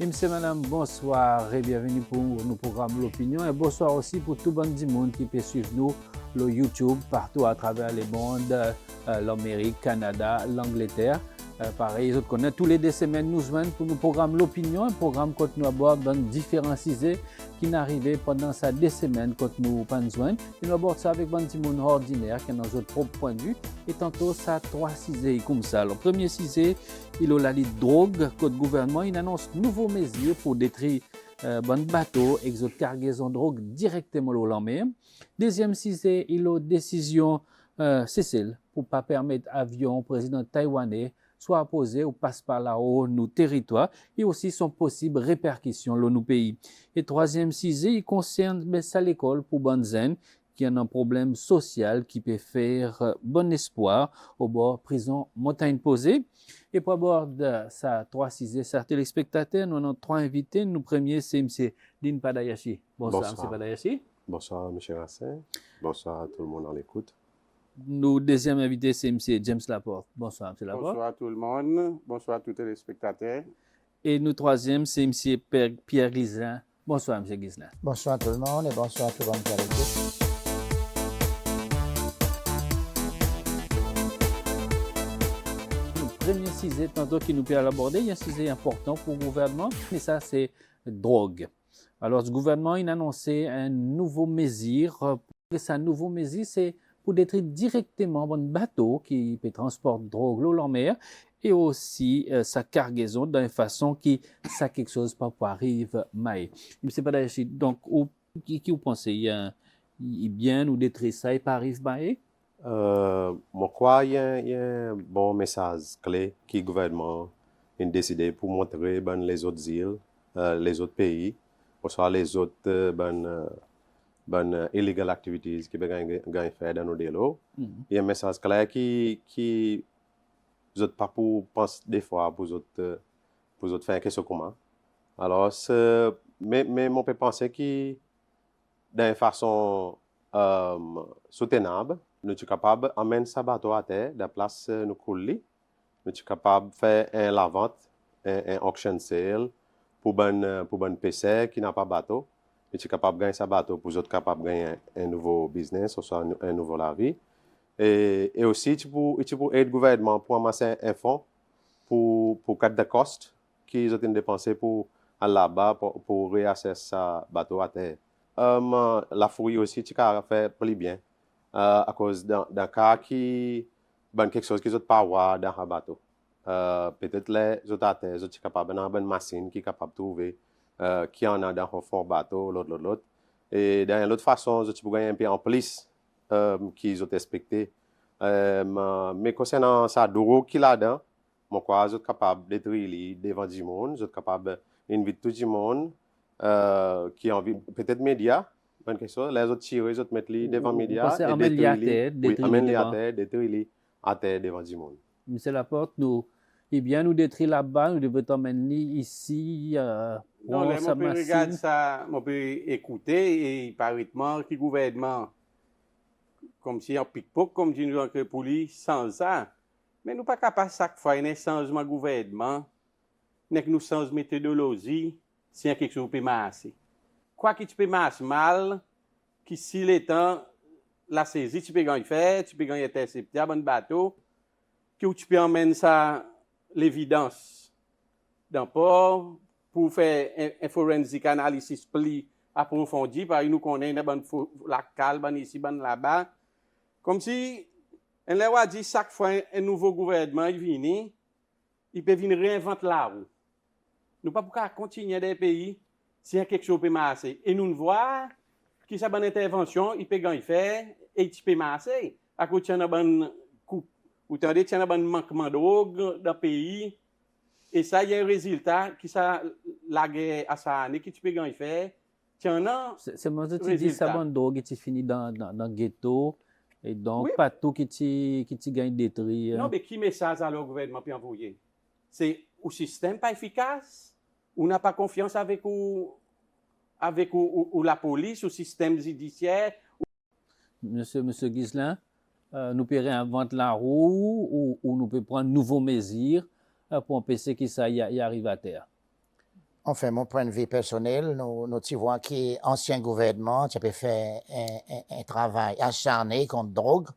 Et monsieur, madame, bonsoir et bienvenue pour nos programmes L'Opinion. Et bonsoir aussi pour tout le monde qui peut suivre nous sur YouTube partout à travers les mondes, l'Amérique, Canada, l'Angleterre. Pareil, les autres connaissent tous les 2 semaines nous joignent pour nos programmes L'Opinion, un programme que nous abordons dans différents sujets qui n'arrivaient pendant ces 2 semaines que nous pas joindre. Et nous abordons ça avec des gens ordinaires qui ont notre propre point de vue. Et tantôt, ça 3 sujets comme ça. Le premier sujet, il a la drogue que le gouvernement il annonce nouveaux mesures pour détruire bon bateau, exode cargaison de drogue directement au lendemain. Deuxième sujet, il a décision Cécile pour ne pas permettre avion président taïwanais soit posé ou passe par là-haut nos territoires et aussi son possible répercussions dans nos pays. Et troisième sujet, il concerne ça l'école pour Banzen qui a un problème social qui peut faire bon espoir au bord prison montagne posée. Et pour aborder ça, 3 sujets, ça téléspectateurs, nous avons 3 invités. Nous premier, c'est M. Din Padayashi. Bonsoir, M. Padayashi. Bonsoir, M. Racine. Bonsoir à tout le monde en l'écoute. Nous deuxième invité, c'est M. James Laporte. Bonsoir, M. Laporte. Bonsoir tout le monde. Bonsoir tous les téléspectateurs. Et nous troisième, c'est M. Pierre Ghislain. Bonsoir, M. Ghislain. Bonsoir tout le monde et bonsoir à tout le monde qui est à l'écoute. Premier sujet, tantôt qui nous peut l'aborder, il y a un sujet important pour le gouvernement, et ça, c'est drogue. Alors, le gouvernement, il a annoncé un nouveau mesure. Sa nouveau mesure, c'est pour détruire directement un bateau qui peut transporter drogue en mer et aussi sa cargaison d'une façon qui, ça quelque chose pas arrive mais. Je ne sais pas d'ailleurs, donc, qui vous pensez, il bien nous détruire ça et pas arrive mais? Moi, quoi, il y a un bon message clé qui le gouvernement a décidé pour montrer les autres îles, les autres pays, ou soit les autres illegal activities qui peuvent faire dans nos délos. Il y a un message clair qui vous autres pas pour penser des fois pour vous autres faire quelque chose commun. Alors, mais on peut penser que d'une façon soutenable, nous sommes capables d'amener ce bateau à terre, de place nous couler. Nous sommes capables de faire la vente, un auction sale pour un PC qui n'a pas de bateau. Nous sommes capables de gagner ce bateau pour être capables de gagner un nouveau business, ou soit un nouveau la vie. Et aussi, tu peux aider le gouvernement pour amasser un fonds pour cut the cost qu'ils ont dépensé pour aller là-bas pour réasser ce bateau à terre. La fouille aussi, tu peux faire plus bien. À cause d'un cas qui quelque chose qu'ils n'ont pas voir dans un bateau. Peut-être les autres à terre, ils sont capables d'avoir une machine qui est capable de trouver qui en a dans un fond bateau, l'autre. Et d'une autre façon, ils peuvent gagner un peu en plus qu'ils ont expecté. Mais concernant ça, d'euro qui là-dedans, moi, quoi, ils sont capables de détruire devant du monde, ils sont capables d'inviter tout le monde qui a envie, peut-être médias. Les autres tirent, les autres mettent devant les médias. Et détruire à terre devant du monde. Monsieur Laporte, nous détruire là-bas, nous devons t'emmener ici. Non, mais on peut regarder ça, on peut écouter et paritement, qui gouvernement, comme si en pickpocket, comme dit nous que pour lui, sans ça. Mais nous ne sommes pas capables chaque fois un changement de gouvernement, n'est que nous changeons de méthodologie, si quelque chose peut marcher. Quoi que tu peux marcher mal, que si le temps la saisie, tu peux gagner faire, tu peux gagner intercepter un bateau, que tu peux emmener ça l'évidence d'un port pour faire un forensic analysis plus approfondi, par nous connaissons la calme ici, là-bas. Comme si, on leur dit chaque fois un nouveau gouvernement il vient, il peut venir réinventer la roue. Nous ne pouvons pas continuer des pays. Si quelque chose peut marcher, et nous voyons que ça bonne intervention, il peut gagner faire, et il peut marcher. À cause de bonne coupe, ou tandis qu'il y a un manquement de drogue dans le pays, et ça, il y a un résultat qui ça la guerre à ça année, qui tu peux gagner faire. C'est moi qui tu dis ça bonne drogue qui finit dans le ghetto, et donc oui. Pas tout qui tu gagne détruire. Non, mais qui message à le gouvernement peut envoyer? C'est un système pas efficace? On n'a pas confiance avec la police, au système judiciaire. Monsieur Ghislain, nous pouvons réinventer la roue ou nous pouvons prendre de nouveaux mesures pour empêcher que ça y arrive à terre. Enfin, mon point de vue personnel, nous voyons que l'ancien gouvernement a fait un travail acharné contre la drogue.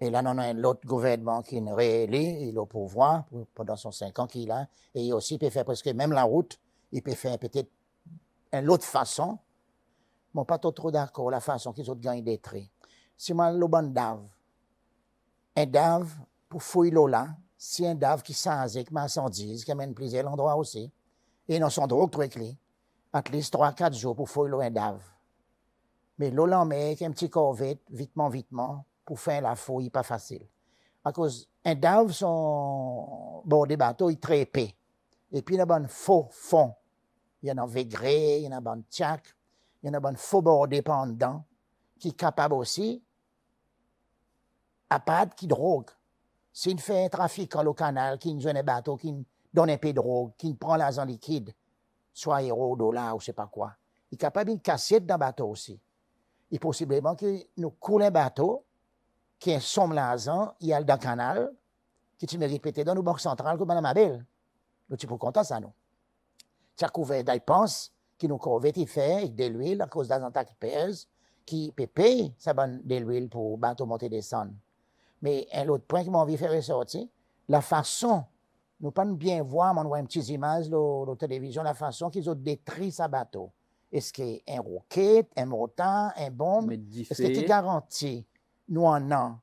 Et là, on a l'autre gouvernement qui est réélu, il est au pouvoir pendant son 5 ans qu'il a. Et il aussi peut faire presque même la route, il peut faire peut-être une autre façon. Mais pas trop d'accord la façon qu'ils ont gagné des traits. Si moi, le bon dave, un dave pour fouiller l'eau là, c'est un dave qui s'enlève avec marchandises, qui amène plusieurs endroits aussi. Et dans son drogue très clé, à least 3-4 jours pour fouiller l'eau un dave. Mais l'eau là, avec un petit corvette, vitement, pour faire la fouille, pas facile. À cause, un dave, son bord des bateaux, il est très épais. Et puis, il y a un faux fond. Il y en a un végré, il y en a un tchac, il y en a un faux bordé pendant, qui est capable aussi, à pas qui drogue. S'il fait un trafic au canal, qui nous donne un bateau, qui donne un peu de drogue, qui prend l'argent liquide, soit euro, dollar ou je ne sais pas quoi, il est capable de casser dans le bateau aussi. Et possiblement que nous coulons un bateau, qui est somme l'argent, il y a dans le canal, qui tu me répété dans nos banques centrales comme Mme Abel. Nous sommes contents ça, nous. Ça couvert des dépenses qui nous couvert il fait avec de l'huile à cause des attaques pèses, qui peut payer ça bonne de l'huile pour bateau monter et descendre. Mais un autre point qui m'a envie de faire ressortir, la façon, nous pas bien voir, on voit une petite image de la télévision, la façon qu'ils ont détruit ce bateau. Est-ce qu'il y a un roquette, un mortar, un bombe? Est-ce que tu garantis, nous en avons,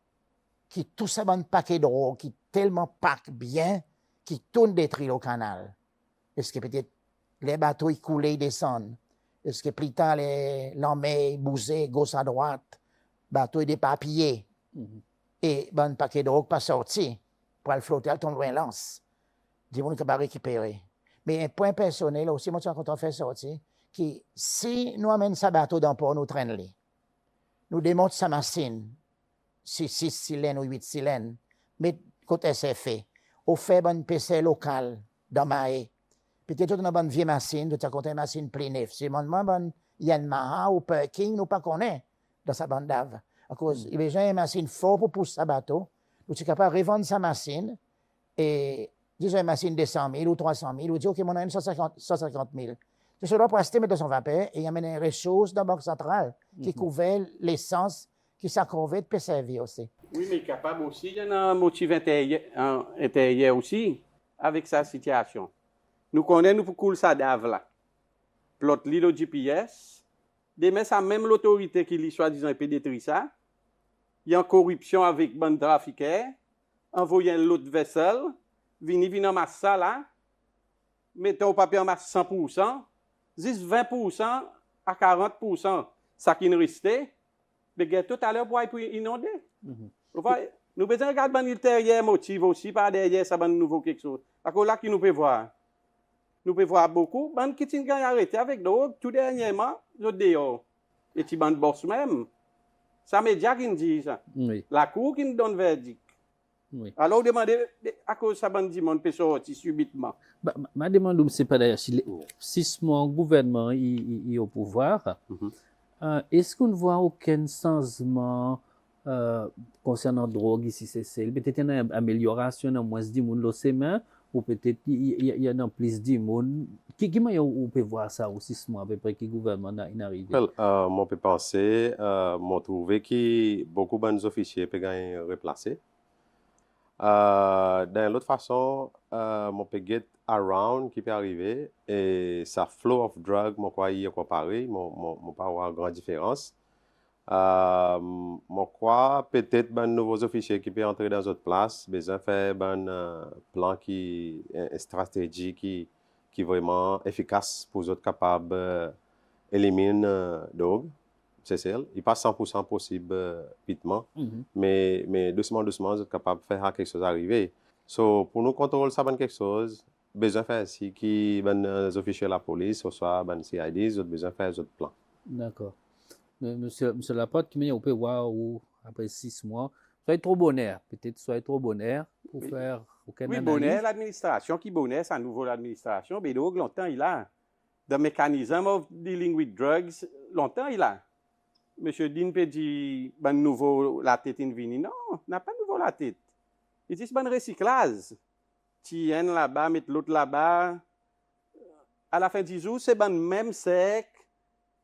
qui tout ça bon paquet de drogue, qui tellement pack bien, qui tourne détruit au canal? Est-ce que peut-être les bateaux ils coulent, ils descendent? Est-ce que plus tard, l'armée bousait gauche à droite, bateau est dépapié? Et bon paquet de drogue pas sorti pour le flotter, elle tombe loin lance. Dis-moi qu'on va récupérer. Mais un point personnel aussi, moi, quand on fait sortir, qui, si nous amènons ce bateau dans le port, nous traînons-les. Nous démontons sa machine, si 6 cylindres ou 8 cylindres, mais côté c'est fait. On fait une PC locale dans Maé. Peut-être qu'on a une bonne vieille machine, tout à côté une machine pleine neuf. Si mon Yanmaha ou Perking, nous pas connaît dans sa bande d'ave. À cause, il y a déjà une machine forte pour pousser ce bateau. Nous sommes capables de revendre sa machine et disons une machine de 100 000 ou 300 000, ou dit, OK, on a une 150 000. Je dois pour acheter, mettre dans son vapeur et il y a une ressource dans la Banque centrale qui couvert l'essence qui s'accrouvait de servir aussi. Oui, mais capable aussi, il y en a un motif intérieur aussi avec sa situation. Nous connaissons, nous pour couler ça d'ave là. Plot l'île GPS, demain, ça même l'autorité qui lui soi-disant peut détruire ça. Il y a une corruption avec bon trafiqueur, envoyer l'autre vaisselle, venir en masse ça là, mettons au papier en masse 100%, 20% à 40%, ça qui nous restait, mais tout à l'heure pour inonder. Nous besoin regarder l'île derrière motif aussi, par derrière ça va nouveau quelque chose. Parce que là qui nous peut voir. Nous pouvons voir beaucoup, ban qui t'ont arrêté avec drogue, tout dernièrement, le dehors. Et tu ban boss même. Ça média qui nous dit ça. Oui. La cour qui nous donne verdict. Oui. Alors, demandez à cause ça ban dit mon peut sortir subitement. Ma demande, c'est pas d'ailleurs, si mon gouvernement est au pouvoir, est-ce qu'on ne voit aucun changement concernant la drogue ici, c'est peut-être une amélioration, au moins 10 moun le mains, ou peut-être il y en a plus de monde. Comment on peut voir ça aussi, à peu près, que le gouvernement est arrivé? On peut penser, on trouve que beaucoup de officiers peuvent être replacés. D'une autre façon, on peut get around qui peut arriver, et ça flow of drug, moi crois il y a quoi pareil, moi pas avoir grande différence. Moi crois peut-être ben nouveaux officiers qui peuvent entrer dans notre place, besoin faire ben plan qui une stratégie qui vraiment efficace pour être capable éliminer drogue. C'est ça. Il pas 100% possible vitement, mais doucement nous être capable de faire quelque chose arriver. So pour nous contrôler ça ben quelque chose, besoin faire si qui ben officiers de la police ou soit ben CID, besoin faire d'autres plans. D'accord. Monsieur Laporte, qui on peut voir où, après 6 mois, soit trop bonheur, peut-être soit trop bonheur pour faire aucun analyse. Oui, bonheur, l'administration qui bonheur, c'est à nouveau l'administration, mais donc longtemps il a. The mechanism of dealing with drugs, longtemps il a. Monsieur Dean peut dire, ben nouveau la tête in vini. Non, n'a pas nouveau la tête. Il dit, c'est ben recyclage. Tiens là-bas, mettre l'autre là-bas. à la fin du jour, c'est le même sec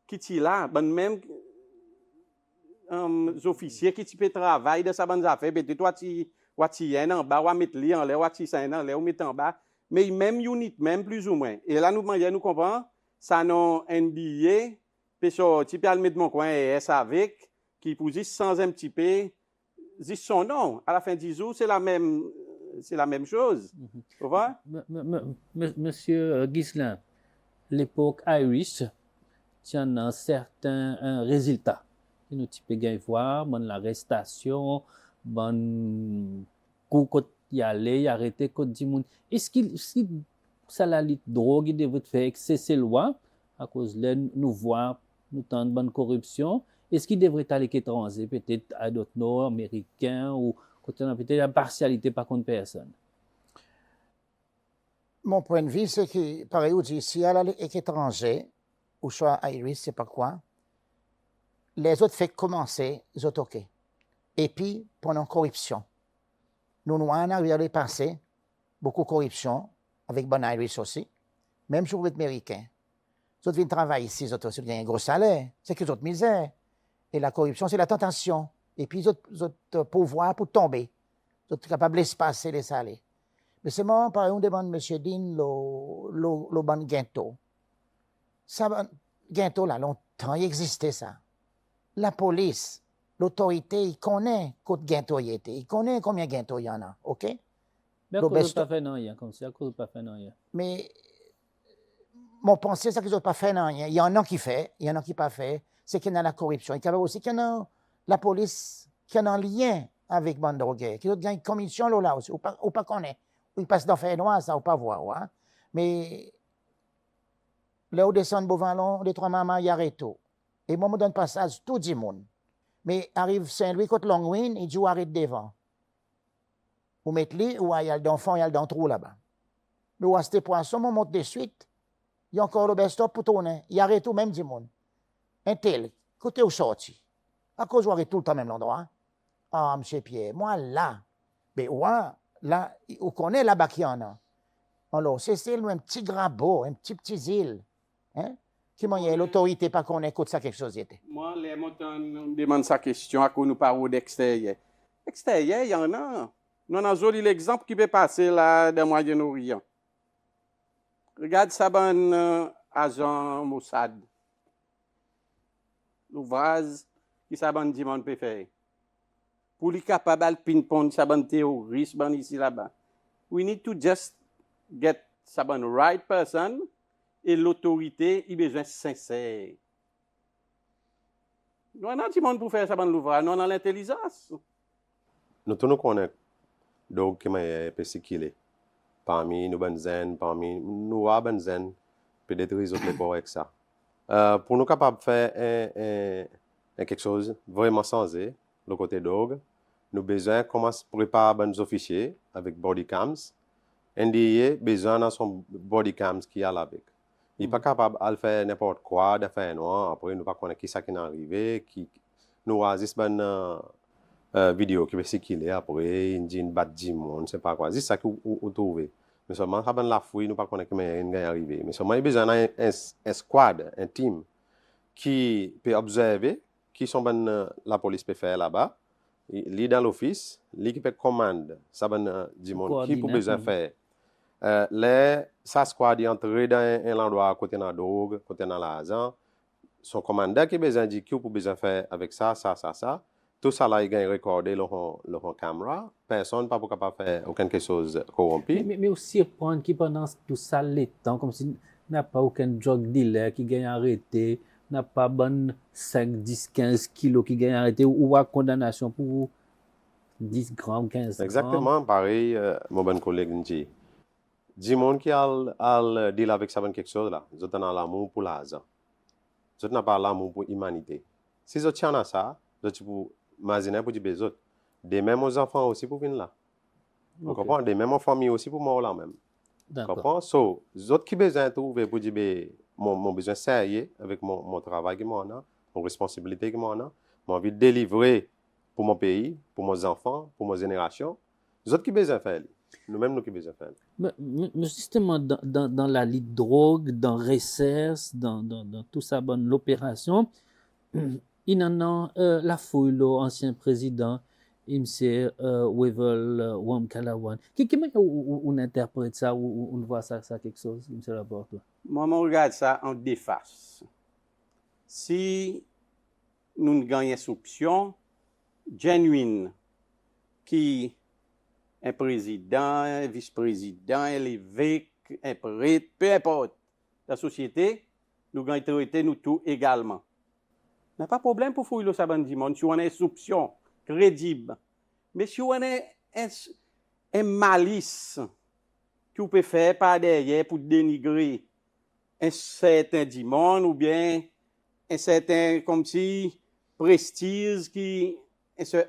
qui est là, le même officier qui peut travailler dans sa bonne affaire. Peut-être toi, tu es en bas, tu mettre li en l'air, tu es en l'air, tu mets en bas. Mais même unit, même plus ou moins. Et là, nous comprenons, ça non NBA, puis tu peux mettre mon coin ES avec, qui pour juste sans un petit peu, juste son nom. À la fin du jour, c'est la même chose. Tu vois? Monsieur Ghislain, l'époque Irish, il y a un certain résultat. Nous pouvons voir l'arrestation, coup quand il allait arrêter quand du monde. Est-ce que ça la lutte drogue il devrait faire excès loi à cause de nous voir nous tant de bonne corruption? Est-ce qu'il devrait aller étranger peut-être à d'autres nord américains ou quand on a peut-être la partialité par contre personne? Mon point de vue, c'est que, pareil, si elle est étranger, ou soit Irish, c'est pas quoi, les autres fait commencer, les autres OK. Et puis, pendant corruption, nous avons arrivé passé beaucoup de corruption, avec bon Irish aussi, même sur les Américains. Les autres viennent travailler ici, les autres aussi gagnent un gros salaire, c'est que les autres misère. Et la corruption, c'est la tentation. Et puis, les autres pouvoirs pour tomber. Les autres capables de se passer les salaires. Mais c'est moi, par exemple, demande M. Dean, le bon gâteau. Ça, gâteau, là, longtemps, il existait ça. La police, l'autorité, il connaît combien de gâteaux il était. Il connaît combien de gâteaux il y en a, OK? Mais à cause de pas faire rien, comme ça, à cause de pas faire rien. Mais, mon pensée, c'est qu'ils n'ont pas fait rien. Il y en a qui fait, il y en a qui pas fait. C'est qu'il y a la corruption. Il y a aussi qu'il y a la police qui a un lien avec bande droguée, qui a une commission là aussi, ou pas connaît. Ils passent dans faire noir, ça, ou pas voir, ouais. Mais, là où descend Beauvalon, les trois mamans, il y a tout. Et moi, je donne passage tout le monde. Mais arrive Saint-Louis, côté Longwin, il dit arrête devant. Vous mettez lui, ou il y a le fond, il y a le trou là-bas. Mais où à ce poisson, on monte de suite. Il y a encore le best-stop pour tourner. Il arrête tout, même du monde. Un tel, côté où sorti. À cause où arrête tout le temps, même l'endroit. Ah, M. Pierre, moi là. Mais ouais, là, on connaît là-bas qu'il y en a. Alors, c'est un petit grabo, un petit île. Hein? Qui m'a dit, l'autorité pas qu'on écoute ça quelque chose. Moi, les montants nous demandent sa question à quoi nous parlons d'extérieur. Extérieur, il y en a. Nous avons un joli exemple qui peut passer là dans le Moyen-Orient. Regarde ça, bon agent Mossad. L'ouvrage qui ça bon dit peut faire. Pour lui capable de pinpoint ça bon terroriste bon ici là-bas. We need to just get ça bon right person et l'autorité il besoin sincère. Nous avons un petit monde pour faire ça bon l'ouvrage, nous avons l'intelligence. Nous tous nous connaissons donc qui m'a persécuté. Parmi nous benzen, parmi nous à benzen, peut-être ils autres les pas avec ça. Pour nous capables de faire quelque chose vraiment sensé, le côté dog, nous besoin commencer à préparer nos officiers avec body cams. NDA besoin dans son body cams qui a avec. Il n'est pas capable de faire n'importe quoi, de faire noir. Après, nous ne connaissons pas qui ça qui est arrivé, qui nous a juste une vidéo qui va circuler après, une jean bat du monde, c'est pas quoi. C'est ça que vous trouvez. Mais seulement, ça la fouille, nous ne connaissons pas qui est arrivé. Mais seulement, il y a besoin d'un squad, un team qui peut observer qui sont la police peut faire là-bas. Il dans l'office, lui qui peut commander, ça du monde qui peut besoin faire. Ça squad est entré dans un endroit côté dans la drogue, côté dans l'argent. Son commandant qui besoin dit qui peut besoin faire avec ça. Tout ça là, il a recordé leur caméra. Personne n'est pas capable de faire aucune chose corrompue. Mais aussi prendre qui pendant tout ça le temps, comme si n'a pas aucun drug dealer qui gagne arrêté, n'a pas bon 5, 10, 15 kilos qui gagne arrêté ou à condamnation pour 10 grammes, 15 grammes. Exactement, pareil, mon bon collègue dit. Du monde qui a deal avec ça quelque chose là, ils ont l'amour pour l'argent. Ils n'ont pas l'amour pour l'humanité. Si ils ont ça, ils ont imaginer pour dire les autres. Des mêmes enfants aussi pour venir là. Vous comprenez? Des mêmes familles aussi pour moi là même. Vous comprenez? So, les autres qui besoin de trouver pour dire mon besoin sérieux avec mon travail que moi a, mon responsabilité que moi a, mon envie de délivrer pour mon pays, pour mes enfants, pour mes générations. Les autres qui besoin de faire. Nous-mêmes, nous qui besoin faire. Mais justement, dans la lutte drogue, dans recherche, dans tout ça, l'opération, il y en a la fouille, l'ancien président, il me Wevel Wamkalawan. Comment on interprète ça, ou on voit ça quelque chose, il me rapport toi? Moi, je regarde ça en deux faces. Si nous gagnons une option genuine qui un président, un vice-président, un évêque, un prêtre, peu importe, la société, nous gagnons traiter nous tous également. Il n'y a pas de problème pour fouiller le saban du monde si on a une soupçon crédible. Mais si on a un malice que vous pouvez faire par derrière pour dénigrer un certain monde ou bien un certain, comme si, prestige qui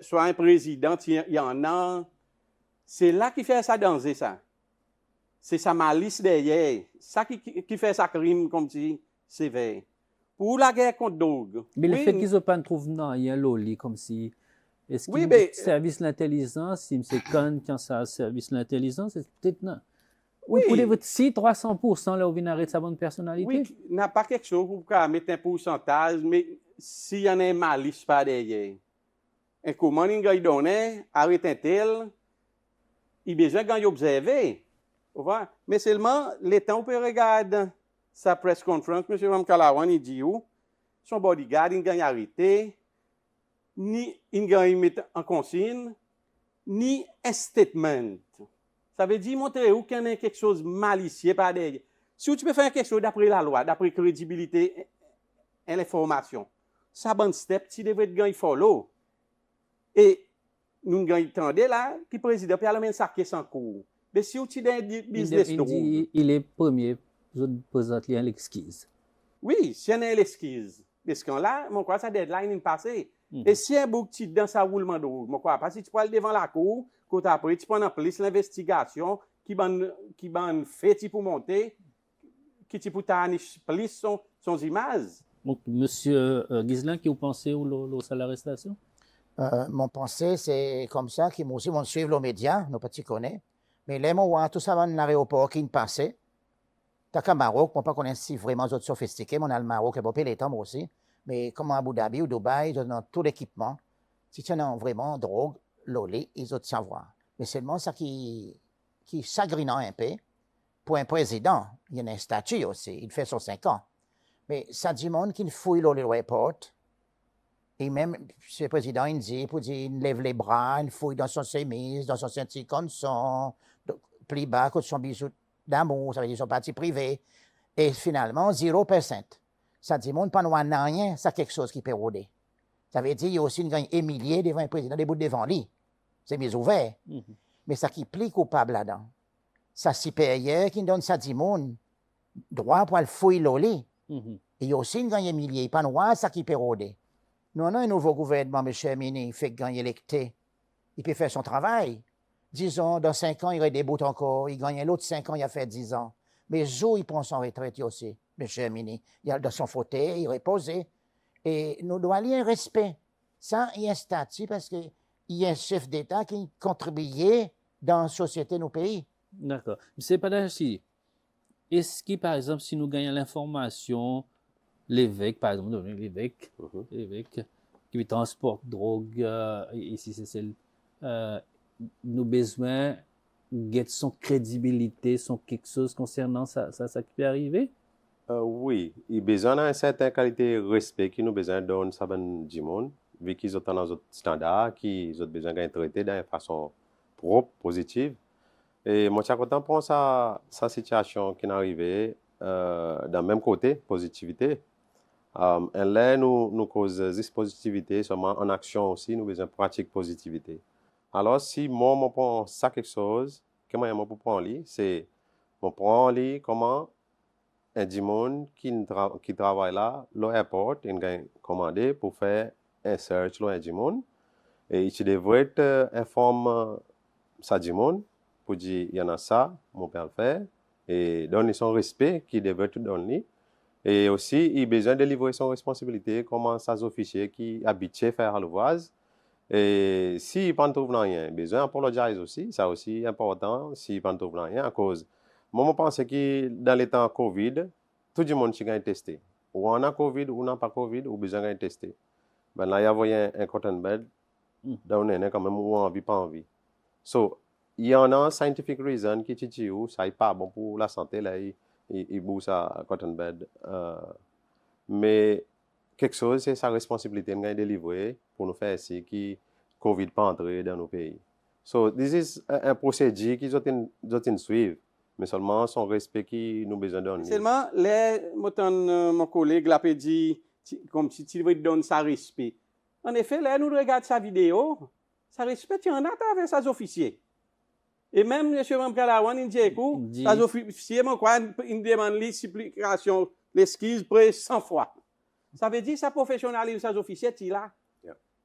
soit un président, il y en a. C'est là qui fait ça danser, ça. C'est sa malice derrière. Ça qui fait ça crime comme si sévère. Pour la guerre contre drogue. Mais le oui, fait qu'ils n'ont pas trouvé non, il y a l'oli comme si. Est-ce qu'il mais, service l'intelligence, si c'est quand ça service l'intelligence, c'est peut-être non. Oui. Vous pouvez votre si 300% là, où vous arrêtez sa bonne personnalité. Oui, il n'y a pas quelque chose pour mettre un pourcentage, mais s'il y en a un malice pas derrière. Et comment il a donné, arrête un tel, il a besoin d'observer. Mais seulement, les temps où on regarde sa press conference, M. Wamkalawan, il dit où son bodyguard, il a arrêté, ni il a mis en consigne, ni un statement. Ça veut dire montrer où qu'il y a quelque chose de malicieux par derrière. Si tu peux faire quelque chose d'après la loi, d'après la crédibilité et l'information, ça bon step, tu devrais gagner follow. Et nous gagnons là, qui président, puis alors ça qui est sans cours. Mais si tu as un business il est premier, je présente l'exquise. Oui, si on a l'exquise. Parce que là, mon quoi, ça deadline est passé. Et si un bouc tu dans sa roulement de roue, mon quoi, parce que tu peux aller devant la cour, quand après, tu peux en plus l'investigation, qui ban fait pour monter, qui tu peux tarnicher plus son image. Donc, monsieur Ghislain, qui vous pensez ou l'arrestation? Mon pensée, c'est comme ça, qu'ils aussi vont suivre les médias, nos petits connaissent. Mais les mots, tout ça va dans l'aéroport qui ne passait. T'as qu'à Maroc, on ne pas connaître si vraiment autres sophistiqués, mais on a le Maroc, et bon, les temps aussi. Mais comme à Abu Dhabi ou Dubaï, ils ont tout l'équipement. Si tu as vraiment drogue, l'olé, ils ont de savoir. Mais seulement ça qui s'agrinant un peu. Pour un président, il y a un statut aussi, il fait son 5 ans. Mais ça dit monde qu'il fouille l'aéroport. Et même, ce président, il dit, il lève les bras, il fouille dans son chemise, dans son ceinture comme son, plus bas que son bisou d'amour, ça veut dire son parti privé. Et finalement, 0%. Ça dit, monde, pas rien, c'est quelque chose qui peut rôder. Ça veut dire, il y a aussi une gagne humiliée devant un président, des bouts devant lui. C'est mis ouvert. Mais ça qui plie coupable là-dedans. Ça supérieur qui donne ça dit, monde, droit pour le fouiller l'olé. Il y a aussi une gagne humiliée, pas noir, ça qui peut rôder. Nous avons un nouveau gouvernement, M. Mini, il fait gagner électé. Il peut faire son travail. Disons, dans 5 ans, il redéboute encore. Il gagne l'autre 5 ans, il a fait 10 ans. Mais Zou, il prend son retraite aussi, M. Mini. Il est dans son fauteuil, il repose. Et nous devons aller un respect. Ça, il y a un statut parce qu'il y a un chef d'État qui contribue dans la société de nos pays. D'accord. Mais c'est pas ainsi. Est-ce que, par exemple, si nous gagnons l'information, l'évêque, par exemple, l'évêque qui transporte drogue, ici c'est nous besoin de son crédibilité, son quelque chose concernant ça qui peut arriver? Oui, il besoin d'une certaine qualité de respect qui nous besoin de donner ça du monde, vu qu'ils ont dans un standard, qu'ils ont besoin d'être traités d'une façon propre, positive. Et moi, je suis content pour sa situation qui est arrivée dans le même côté, positivité. Et là, nous causons cette positivité seulement en action aussi, nous besoin de pratique positivité. Alors, si moi, je prends ça quelque chose, comment je peux prendre lui, c'est, je prends lui comment un monde qui travaille là, l'aéroport, il a commandé pour faire un search là, un monde. Et il devrait informer ça du monde pour dire, il y en a ça, mon père le fait, et donner son respect qu'il devrait tout donner. Et aussi, il a besoin de livrer son responsabilité comme ça officier qui habitué à faire à l'ouvrage. Et s'il ne trouve rien, besoin d'apologiser aussi, ça aussi important, s'il ne trouve rien, à cause, moi, je pense que dans les temps Covid, tout le monde est testé. Ou on a Covid, ou on n'a pas Covid, ou besoin de tester. Ben là, il y a un cotton bed, donc on est quand même ou envie, pas envie. So, il y en a scientific reason qui dit que ça n'est pas bon pour la santé, là, il bouge à cotton bed. Mais quelque chose, c'est sa responsabilité de délivrer pour nous faire ici que Covid pas entrer dans nos pays. So, this is un procédé qu'ils doivent suivre, mais seulement son respect qui nous besoin de donner. Seulement, mon collègue l'a dit, comme si tu veux donner sa respect. En effet, là, nous regardons sa vidéo, ça respect, il y en a avec ses officiers. Et même, M. Mamkalawan, il dit, écoute, ses officiers, il demande l'explication, l'esquisse près 100 fois. Ça veut dire que ça professionnalise ses officiers, il là.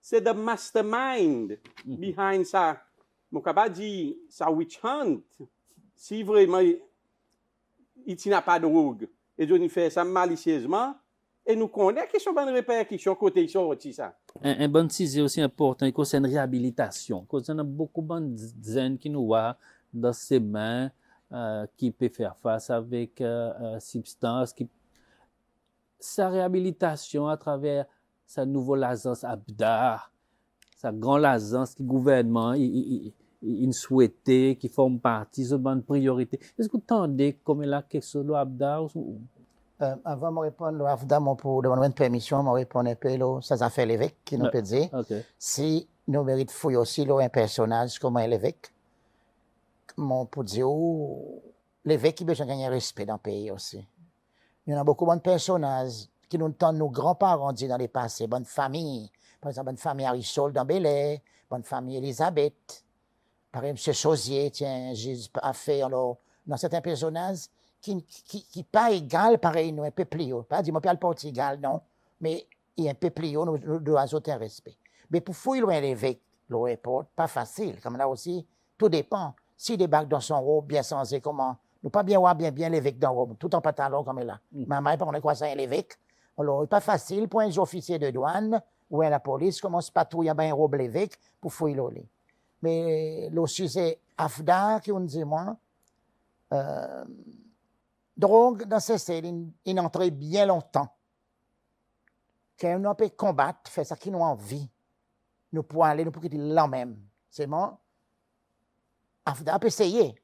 C'est the mastermind behind ça. Mon capable dit, ça witch hunt. Si vraiment, il n'a pas de drogue, et il fait ça malicieusement, et nous connaissons qui sont bonnes répercussions côté ils sont ça. Un bon sujet aussi important, il concerne la réhabilitation. Il y a beaucoup de gens qui nous voient dans ses mains, qui peuvent faire face avec substances. Sa réhabilitation à travers sa nouvelle agence Abda, sa grande agence qui gouvernement, il souhaitait, qui forme partie de bonne priorité. Est-ce que vous entendez comme il a quelque chose de Abda? Avant de répondre à Abda, pour demander une permission, je répondre un peu ça a fait l'évêque qui nous peut dire. Okay. Si nous méritons fouiller aussi un personnage comme l'évêque, pour dire l'évêque il a besoin de gagner respect dans le pays aussi. Il y a beaucoup de personnages qui nous entendent nos grands-parents dire dans les passés, bonne famille, par exemple, bonne famille Arisol dans Bel-Air, bonne famille Elisabeth, par exemple, M. Chausier, tiens, j'ai fait, alors, dans certains personnages qui pas égal, pareil, nous, un peuplio, pas dire, moi, pas le Portugal, non, mais il y a un peuplio, nous devons ajouter un respect. Mais pour fouiller loin l'évêque, l'aéroport, pas facile, comme là aussi, tout dépend. S'il débarque dans son robe, bien sensé, comment, nous pas bien voir bien l'évêque dans robe, tout en pantalon comme là. Maman, on est quoi ça, l'évêque? Alors, c'est pas facile pour un officier de douane ou la police commence à patrouiller un robe l'évêque pour fouiller l'olé. Mais le sujet Afda, qui on dit moi, drogue dans ces cellules, il entrait bien longtemps. Quand on peut combattre, faire ça qui nous envie, nous pouvons aller, nous pouvons dire là même. C'est bon. Afda peut essayer.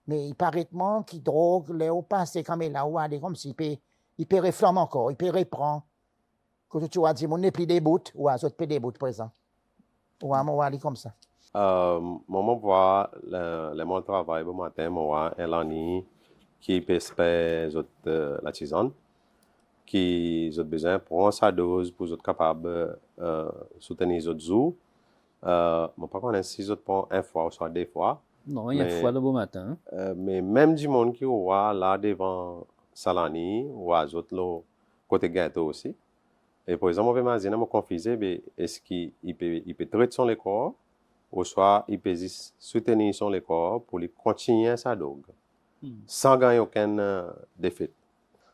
Mais il paraît qu'il drogue, Léo passe comme là, ou aller comme s'il peut réfléchir encore, il peut reprendre. Quand tu vas dire, mon n'est plus des bouts, ou à autres des bouts, par exemple. Ou à moi, aller comme ça. Moi, vois le mon travail, le matin, moi, Elani, qui peut faire la tisane, qui ont besoin de prendre sa dose pour être capable de soutenir les autres jours. Je ne sais pas si ils prennent une fois ou soit deux fois. Non, il y a une fois le beau matin. Mais même du monde qui est là devant Salani ou à l'autre côté gâteau aussi. Et par exemple, je vais me confiser, est-ce qu'il peut traiter son corps ou soit il peut soutenir son corps pour lui continuer sa drogue sans gagner aucune défaite.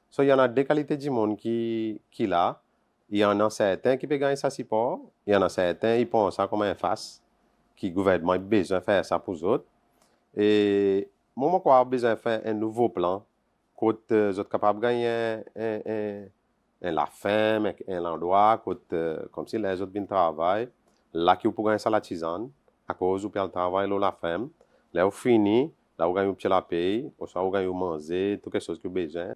So, il y en a deux qualités du monde qui là. Il y en a certains qui peuvent gagner sa support. Il y en a certains qui pensent ça comme un face, qui le gouvernement a besoin de faire ça pour eux autres. Et moi, je crois besoin de faire un nouveau plan quand vous êtes capable de gagner la femme, un endroit, comme si les autres viennent travailler, là qui vous pouvez gagner ça la tisane, à cause vous pouvez travailler la femme, là vous finissez, là vous gagnez la paye, ou soit vous gagnez manger, tout quelque chose que vous avez besoin.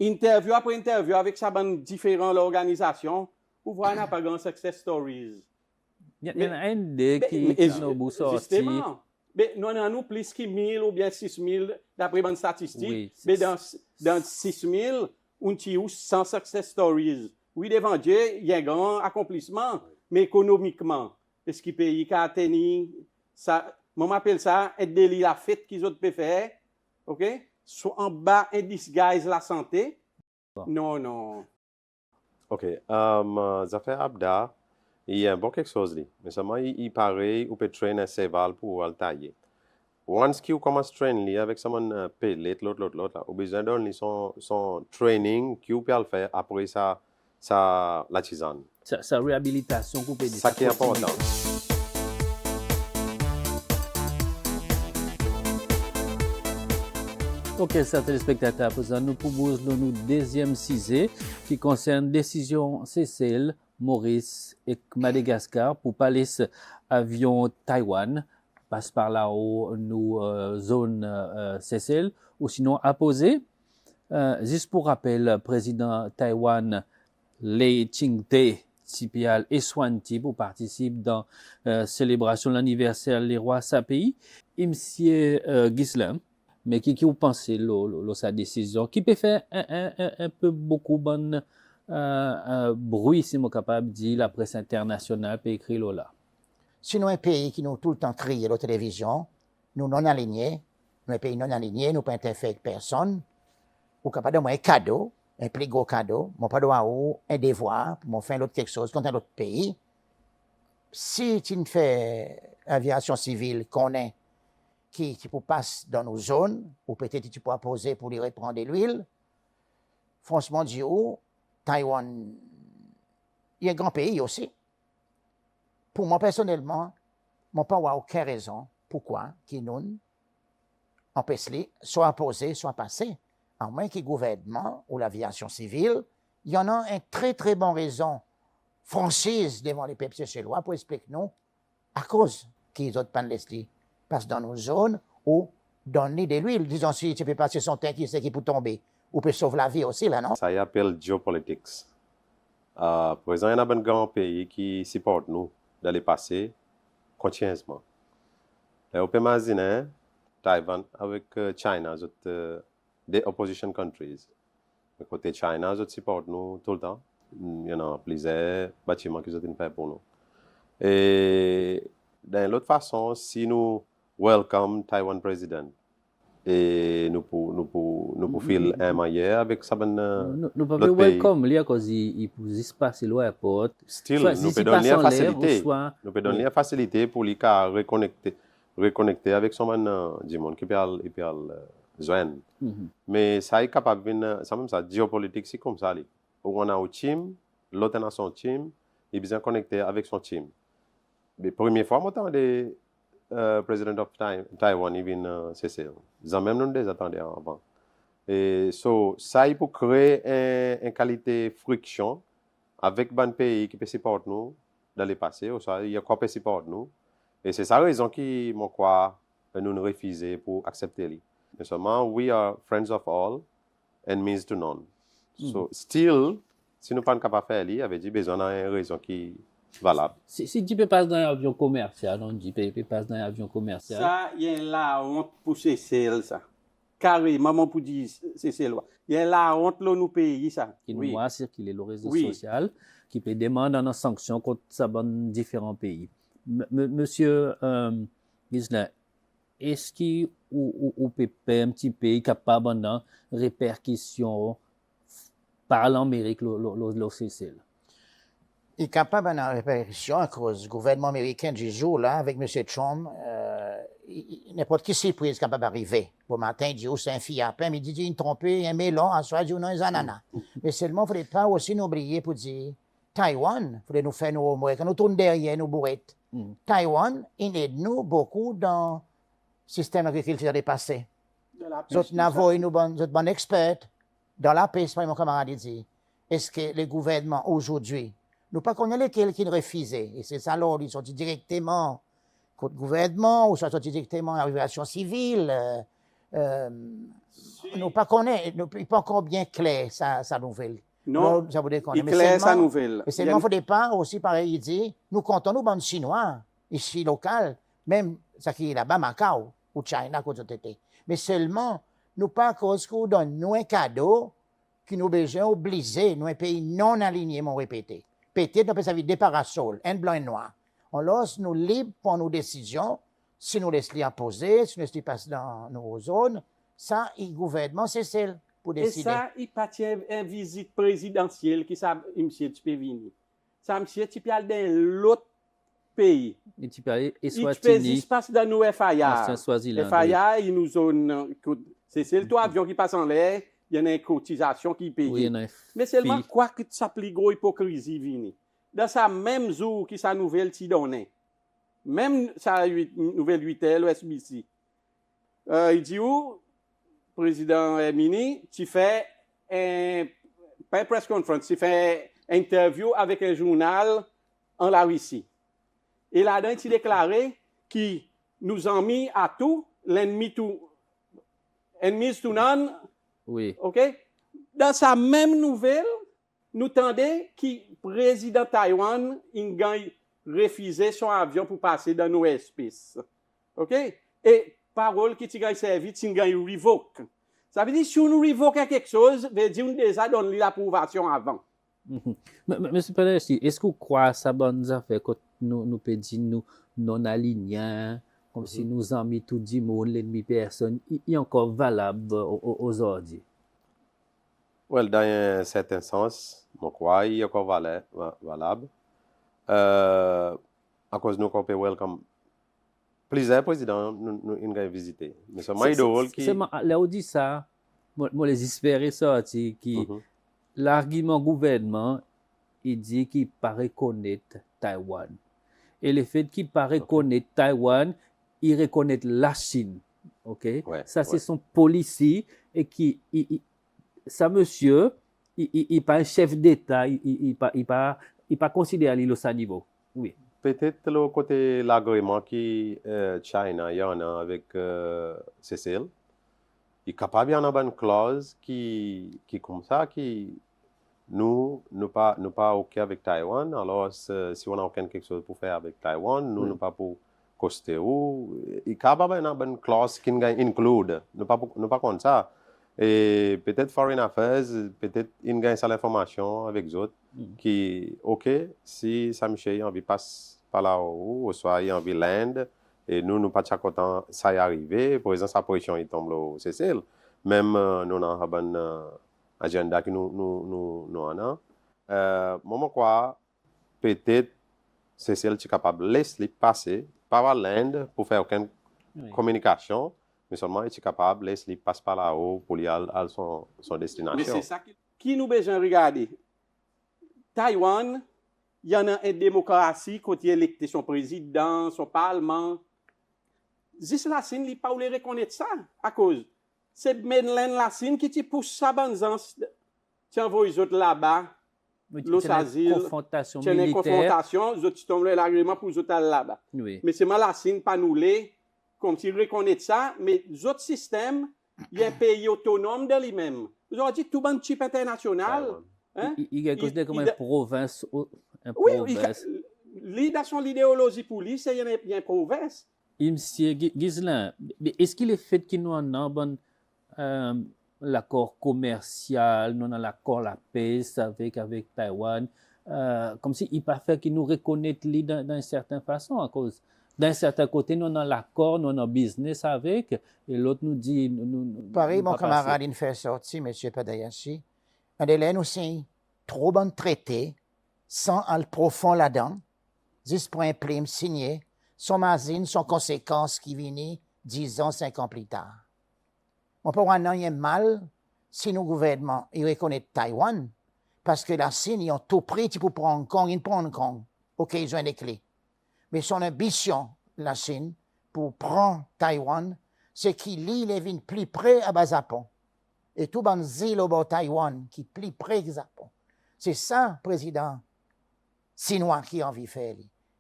Interview après interview avec sa bande différentes organisations, vous voyez pas grand success stories. Il y en a une des qui nous sorti. Justement. Mais nous avons plus que 1000 ou bien 6000 d'après les statistiques. Oui. Mais dans 6000, on a 100 success stories. Oui, devant Dieu, il y a un grand accomplissement, mais économiquement, est-ce qu'il paye qu'à tenir ça? Moi, m'appelle ça un délit la fête qu'ils ont pu faire, ok? Soit en bas, un disguise la santé. Non. Ok, ça fait Abda. Il y a bon quelque chose là. Mais seulement il paraît ou peut traîner un cheval pour le tailler. Once qu'il commence à traîner avec someone pellet l'autre, ou besoin de son training qu'il peut le faire après ça la tisane. Sa réhabilitation pour pédé. Ça qui est important. Ok, chers téléspectateurs, présent, nous proposons nous deuxième sujet qui concerne décision Seychelles, Maurice et Madagascar pour parler avion Taïwan passe par là-haut nous zone Seychelles ou sinon apposé. Juste pour rappel, président Taïwan Lee Ching-te Tipial et Swanti pour participer dans célébration de l'anniversaire des rois sa pays. Et monsieur Ghislain, mais qui vous pensez de sa décision, qui peut faire un peu beaucoup bon bruit, si je capable de dire, la presse internationale peut écrire là. Si nous un pays qui nous tout le temps crie à la télévision, nous non alignés, nous un pays non aligné, nous pas interférer avec personne, ou capable de moi un cadeau, un plus gros cadeau, mon pas droit ou un devoir, pour m'en faire l'autre quelque chose contre un autre pays. Si tu ne fais aviation civile qu'on est, qui peut passer dans nos zones, ou peut-être tu peux poser pour lui reprendre de l'huile. Franchement, Dieu, Taïwan, il y a un grand pays aussi. Pour moi, personnellement, je n'ai pas aucune raison pourquoi qui nous empêche soit poser, soit passer. À moins que le gouvernement ou l'aviation civile, il y en a une très, très bonne raison, franchise devant les peuples seychellois pour expliquer nous, à cause qu'ils ont pas de passe dans nos zones ou donner de l'huile. Disons, si tu peux passer son temps, qui sait qui peut tomber. Ou peut sauver la vie aussi, là, non? Ça y appelle geopolitics. Présent, il y a un grand pays qui supporte nous d'aller passer continuellement. On peut imaginer Taïwan avec China, des opposition countries. De côté China, ils supportent nous tout le temps. Il y a plusieurs bâtiments qu'ils ont fait pour nous. Et d'une autre façon, si nous welcome Taiwan président et nous pouvons faire un meilleur avec ça nous pouvons welcome lui à cause il peut se passer l'aéroport. Still, nous pouvons donner la facilité. Nous pouvons donner la facilité pour lui reconnecter avec son du monde qui peut joindre. Mais ça est capable de ça même ça géopolitique c'est comme ça. On a un team, l'autre a son team, il est bien connecté avec son team. La première fois, je président de Taïwan, il vient Seychelles. Ils même nous les attendaient avant. Et ça, il peut créer une qualité friction avec un pays qui peut supporter nous dans le passé, ou ça, il y a quoi peut supporter nous. Et c'est ça la raison qui m'a quoi nous refuser pour accepter lui. Mais seulement, we are friends of all, enemies to none. So, still, si nous ne sommes pas capables de faire, il y avait besoin d'une raison qui valable. Si tu peux passer dans un avion commercial, on dit tu peux passer dans un avion commercial. Ça, il y a la honte pour Seychelles, ça. Carrément, maman pour dire Seychelles. Il y a la honte dans nos pays, ça. Qui nous voit circuler le réseau social, qui peut demander une sanction contre ça dans différents pays. Monsieur Ghislain, est-ce qu'il ou peut un petit pays capable de répercussions par l'Amérique, le Seychelles? Il est capable de répercussion à cause du gouvernement américain du jour, là, avec M. Trump. N'importe qui surprise est capable d'arriver. Au matin, il dit, oh, c'est un fiapin, mais il dit, il trompé, un melon, en soir, il dit, non, un ananas. Mais seulement, il ne faut pas aussi nous oublier pour dire, Taïwan, il faut nous faire nos quand nous tournons derrière nos bourrettes. Taïwan, il aide nous beaucoup dans le système agriculture dépassé. Nous avons une bonne experte dans la paix, mon camarade dit. Est-ce que le gouvernement aujourd'hui, nous pas connaissons lesquels qui refusaient, et c'est ça là, ils sont directement contre le gouvernement, ou soit directement à l'aviation civile. Nous pas connaissons, nous pas encore bien clair sa nouvelle. Non, ça veut dire il clair sa nouvelle. Mais seulement, au départ, aussi, pareil, il dit, nous comptons nous, bandes chinois, ici, local, même, ça qui est là-bas, Macao, ou China, quand c'était. Mais seulement, nous pas cause qu'on donne nous un cadeau qui nous besoin obligés, nous un pays non aligné, m'ont répété. Peut-être, nous peut des parasols, un blanc et noir. On laisse nous libres pour nos décisions, si nous laissons les imposer, si nous laissons les passer dans nos zones, ça, le gouvernement, c'est celle pour décider. Et ça, il partit une visite présidentielle qui ça, monsieur, tu peux venir. Ça, monsieur, tu peux aller dans l'autre pays. Et tu peux aller et se passe dans nos FIA. FIA, ils nous ont. C'est le toi avion qui passe en l'air, il y a une cotisation qui paye. Oui, mais seulement quoi que ça plus gros hypocrisie vini. Dans sa même jour qui sa nouvelle t'y donnait. Même sa nouvelle 8L ou SBC. Il dit où, président Mini, tu fais pas une press conference, tu fais une interview avec un journal en la Russie. Et là-dedans, il déclaré qu'il nous a mis à tout, l'ennemi tout non. Oui. OK? Dans sa même nouvelle, nous tendait que le président Taïwan a refusé son avion pour passer dans nos espaces. OK? Et parole qui t'a servi, tu as revoke. Ça veut dire que si on revoque quelque chose, ça veut dire qu'on a déjà donné l'approbation avant. Monsieur Pellechi, est-ce que vous croyez que ça bonne affaire quand nous pédons non alignés, comme si nous avons mis tout le monde, l'ennemi personne, il est encore valable aujourd'hui? Well, dans un certain sens, je crois qu'il est encore valable. À cause de nous, on peut welcome plusieurs présidents nous avons visité. Mais c'est moi idole qui. C'est là où dit ça, moi les espérer sorti qui l'argument gouvernement il dit qu'il pas reconnaître Taïwan. Et le fait qu'il pas reconnaître Taïwan, il reconnaît la Chine. OK? Ouais, ça c'est son policier et qui ça monsieur, il pas un chef d'État, il pas considéré lui au niveau. Oui. Peut-être le côté l'agrément qui China y en a avec Cécile. Il est capable d'y en avoir une clause qui comme ça qui nous pas OK avec Taïwan. Alors si on a quelque chose pour faire avec Taïwan, nous pas pour coster ou il est capable d'y une clause qui include. Nous pas comme ça. Et peut-être Foreign Affairs, peut-être il gagne ça l'information avec les autres qui, OK, si Saint-Michel a envie de passer par là-haut, ou soit il a envie de l'Inde, et nous pas content ça y arriver, par exemple, sa position il tombe au Cécile. Même nous avons un agenda que nous en a. Moi, quoi, peut-être Cécile est capable de laisser passer par l'Inde pour faire aucune communication. Mais seulement il est capable de laisser passer par là-haut pour aller à son destination. Mais c'est ça qui nous besoin regarder. Taïwan, il y en a une démocratie quand il électe son président, son parlement. Juste la Chine, il pas voulu reconnaître ça à cause. C'est mainland la Chine qui te pousse sa banzance. Tu envoies les autres là-bas, l'autre asile, tu as une confrontation, les autres tombent l'agrément pour les autres là-bas. Oui. Mais c'est mal la Chine, pas nous les. Comme s'il reconnaît ça, mais les autres systèmes, il y a un pays autonome de lui-même. Vous avez dit tout le chip international. Hein? Il y a quelque chose comme une province. Oui, dans son idéologie pour lui, c'est une province. Monsieur Ghislain, est-ce qu'il est fait qu'il nous en a l'accord commercial, nous avons l'accord la paix avec Taïwan, comme s'il n'est pas fait qu'il nous reconnaît d'une certaine façon à cause. D'un certain côté, nous avons l'accord, nous avons business avec, et l'autre nous dit... Pareil, mon camarade, il fait sortir, M. Padayashi. Un délai, nous sommes trop bons traités, sans aller profond là-dedans, juste pour imprimer, signer, son magazine, son conséquence qui viennent 10 ans, 5 ans plus tard. On peut avoir un mal si nos gouvernements reconnaissent Taïwan, parce que la Chine, ils ont tout pris pour prendre Hong Kong, ils prennent Hong Kong. OK, ils ont les clés. Mais son ambition, la Chine, pour prendre Taïwan, c'est qu'il lie les vignes plus près à Japon. Et tout le monde au Taïwan qui est plus près que Japon. C'est ça, président chinois, qui a envie de faire.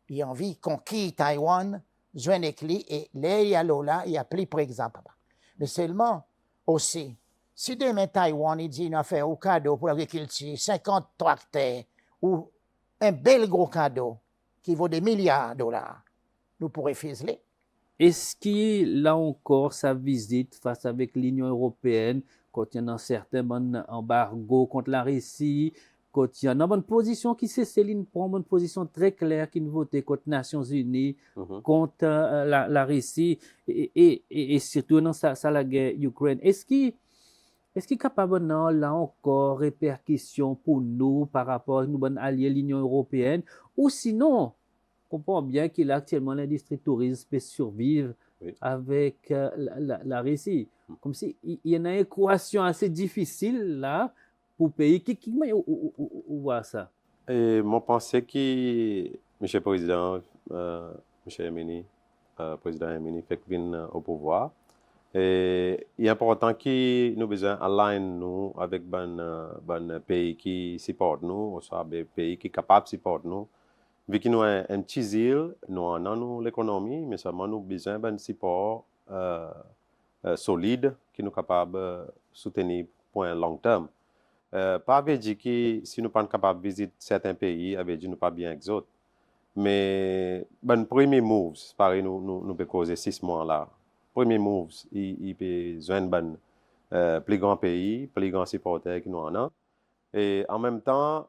Il a envie de conquérir Taïwan, joindre les clés, et là, il y a là, il y a plus près que Japon. Mais seulement aussi, si demain Taïwan, il dit qu'il a fait un cadeau pour l'agriculture, 50 tracteurs, ou un bel gros cadeau, qui vaut des milliards de dollars, nous pourrions ficeler. Est-ce qu'il a encore sa visite face avec l'Union européenne, quand il y a un certain embargo contre la Russie, quand il y a une bonne position qui c'est Céline prend une bonne position très claire qui nous vote contre les Nations Unies, contre la Russie, et surtout dans la guerre Ukraine. Est-ce qu'il est capable là encore répercussions pour nous par rapport à nos bons alliés l'Union européenne, ou sinon, on comprend bien qu'il a actuellement l'industrie tourisme peut survivre avec la Russie. Comme si il y a une équation assez difficile là pour le pays. Qui voit ça? Et moi, je pense que M. le Président, M. Yamini, Président Yamini, fait qu'il au pouvoir. Et il est important que nous besoin aligner nous avec un pays qui supporte nous, ou soit des pays qui sont capables de supporter nous. Vu que nous avons un petit île, nous avons l'économie, mais seulement nous avons besoin d'un support solide qui nous capable de soutenir pour un long terme. Pas veut dire que si nous ne sommes pas capables de visiter certains pays, ça veut dire que nous ne sommes pas bien avec les autres. Mais le premier move, pareil, nous peut causer 6 mois là. Premier move, il peut joindre un plus grand pays, plus grand supporter que nous en avons. Et en même temps,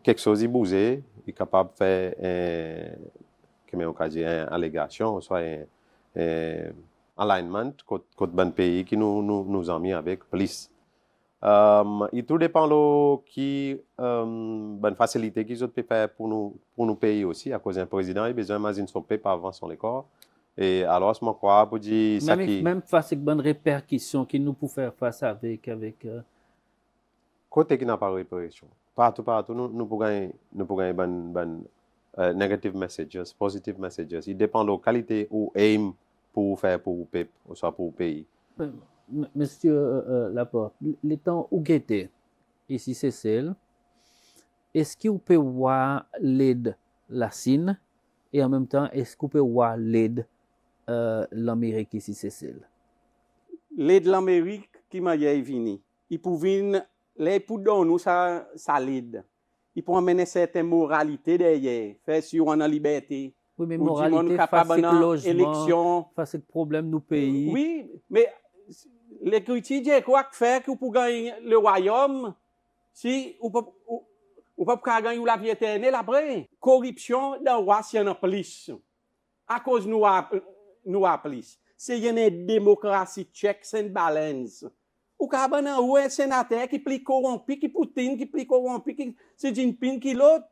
quelque chose est bougé, il est capable de faire une allégation, soit un alignment contre un pays qui nous a mis avec plus. Et tout dépend de qui bonne facilité qu'ils ont faire pour nous payer aussi, à cause d'un président, il a besoin d'imaginer son paie pas avant son écort. Et alors, je crois pour dire ça qui... Même face à une bonne répercussion qui nous peut faire face avec côté qui n'a pas de réparation. Partout, nous pouvons gagner bon negative messages, positive messages. Il dépend de la qualité ou aim pour faire pour le peuple, ou soit pour le pays. Monsieur Laporte, le temps où était ici c'est celle, est-ce que vous pouvez voir l'aide la Chine et en même temps est-ce que vous pouvez voir l'aide l'Amérique ici c'est celle? L'aide de l'Amérique qui m'a venu, il pouvait les pour nous ça l'aide. Il peut amener certaines moralités derrière, faire si on a liberté. Oui, mais moralité face à logement, face à problème du pays. Oui, mais les critiques disent quoi faire que pour gagner le royaume si on peut pas gagner la vie éternelle après. Corruption dans le roi s'il y en a plus. À cause nous a plus. C'est une démocratie checks and balance. Ou cabana ou un sénateur qui plie corrompu, qui Poutine qui plie corrompu, qui Xi Jinping qui l'autre.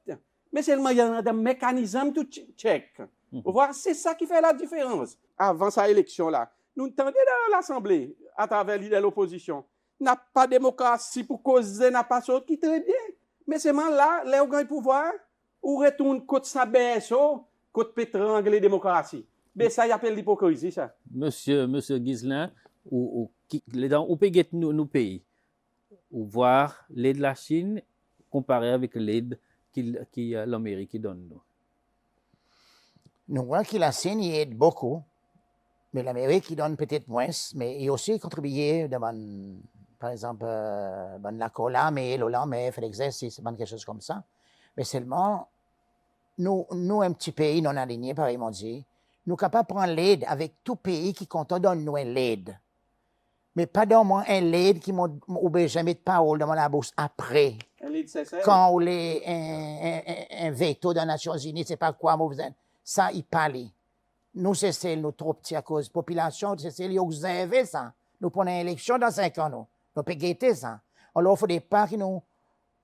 Mais seulement il y a un mécanisme tout check. Vous voyez, c'est ça qui fait la différence. Avant cette élection-là, nous entendons dans l'Assemblée, à travers l'opposition, n'a pas de démocratie pour causer, n'a pas ça qui est très bien. Mais seulement là, les gens gagnent pouvoir, ou retournent contre sa BSO, contre pétrangle les démocraties. Mais ça, il appelle l'hypocrisie, ça. Monsieur Ghislain, ou peut get nous pays, ou voir l'aide de la Chine comparé avec l'aide qui l'Amérique donne nous. Nous voyons que la Chine y aide beaucoup, mais l'Amérique y donne peut-être moins, mais il aussi contribué par exemple, la cola, mais l'Hollande, fait l'exercice, quelque chose comme ça. Mais seulement, nous un petit pays non aligné, pareillement dit, nous sommes capables de prendre l'aide avec tout pays qui compte donne nous l'aide. Mais pas dans moi un l'aide qui m'a jamais de parole dans la bouche après. Quand on est un veto dans les Nations Unies, c'est pas quoi, ça, il parle. Nous, c'est nous trop petits à cause de la population, c'est nous qui avez ça. Nous prenons une élection dans 5 ans, nous pouvons guetter ça. Alors, il faut des pas qui nous